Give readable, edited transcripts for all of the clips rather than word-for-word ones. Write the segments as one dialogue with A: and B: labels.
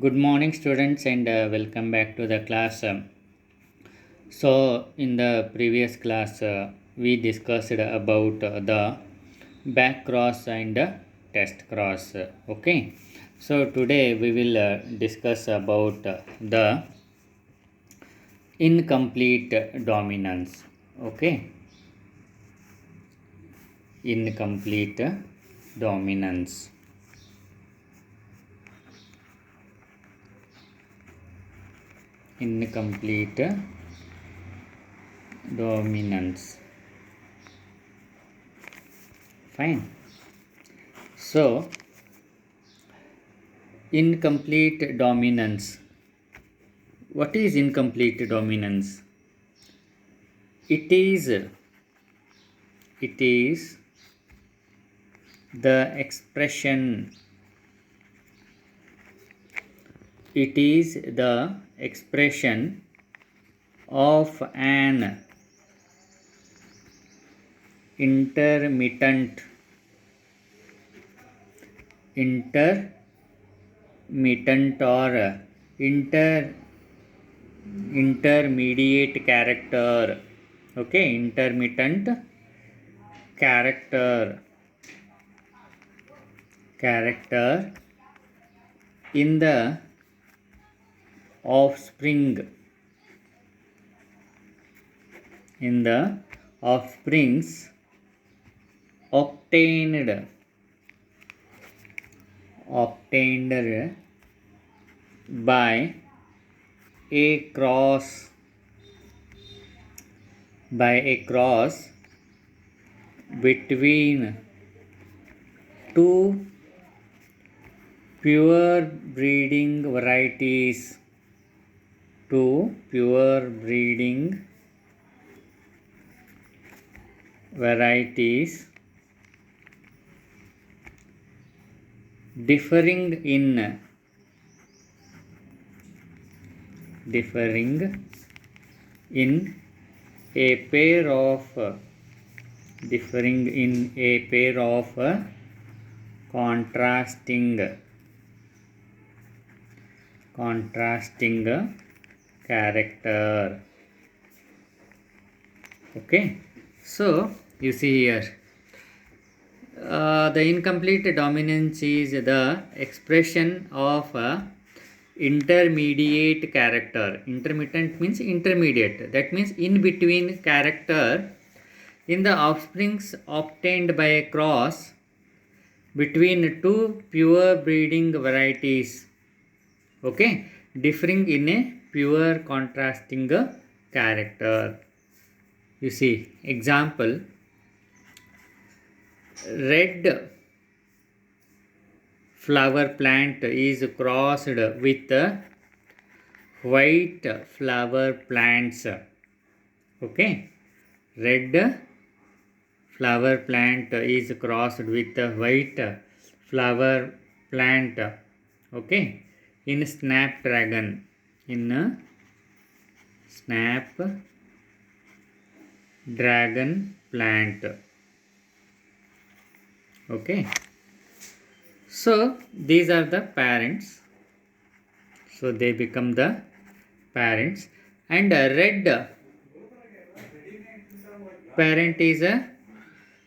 A: Good morning, students, and welcome back to the class. So, in the previous class, we discussed about the back cross and test cross. Okay, so today we will discuss about the incomplete dominance. Okay, incomplete dominance. Incomplete dominance. Fine. So, incomplete dominance. What is incomplete dominance? It is the expression. It is the expression of an intermittent or intermediate character. Okay, intermittent character in the offspring offsprings obtained by a cross between two pure breeding varieties differing in a pair of contrasting character. Okay, so you see here, the incomplete dominance is the expression of intermediate character. Intermittent means intermediate. That means in between character in the offsprings obtained by a cross between two pure breeding varieties. Okay, differing in a pure contrasting character. You see, example, red flower plant is crossed with white flower plants. Okay, red flower plant is crossed with white flower plant. Okay, in snapdragon plant. Okay, so these are the parents, so they become the parents, and a red parent is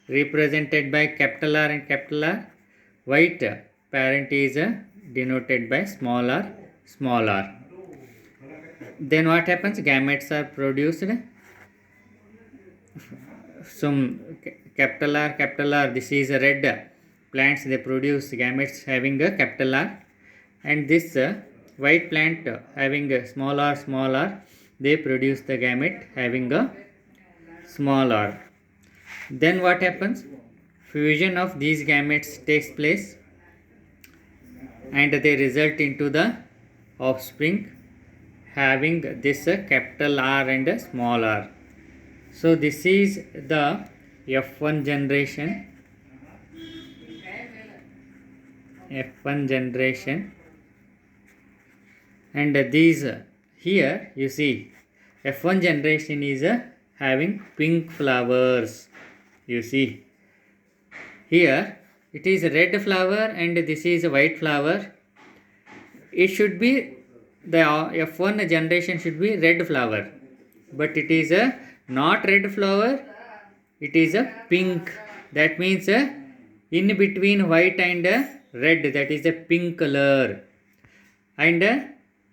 A: represented by capital R and capital R. White parent is denoted by small r. Then what happens? Gametes are produced. Some capital R, this is a red plants, they produce gametes having a capital R, and this white plant having a small r, they produce the gamete having a small r. Then what happens? Fusion of these gametes takes place and they result into the offspring having this capital R and a small r. So this is the F1 generation. And these here you see F1 generation is having pink flowers. You see here it is red flower and this is white flower. it should be the F1 generation should be red flower, but it is a not red flower, it is a pink. That means in between white and red, that is a pink color. And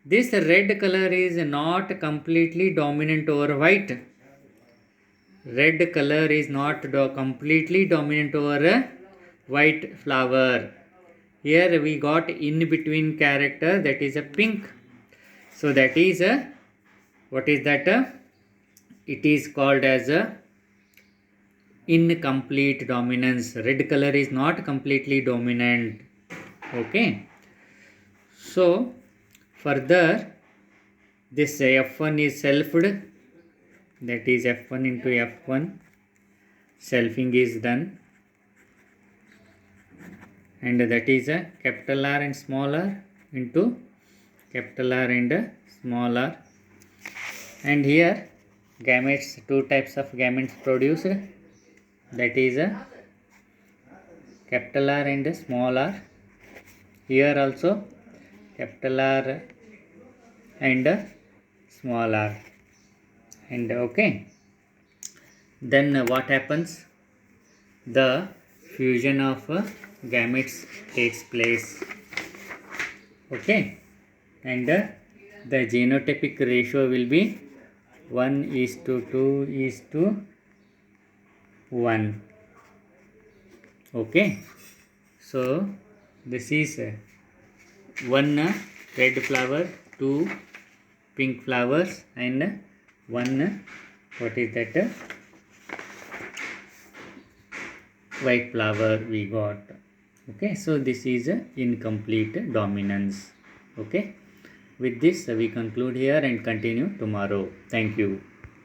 A: this red color is not completely dominant over white. Red color is not completely dominant over a white flower. Here we got in between character, that is a pink. So that is a, what is that? It is called as a incomplete dominance. Red color is not completely dominant. Okay. So further, this F1 is selfed, that is F1 into F1, selfing is done, and that is a capital R and small r into capital R and small r. And here gametes, two types of gametes produced, that is a capital R and small r. Here also capital R and small r. And okay, then what happens? The fusion of gametes takes place. Okay, and the genotypic ratio will be 1:2:1. Okay, so this is one red flower, two pink flowers, and one, what is that, white flower we got. Okay, so this is incomplete dominance. Okay, with this we conclude here and continue tomorrow. Thank you.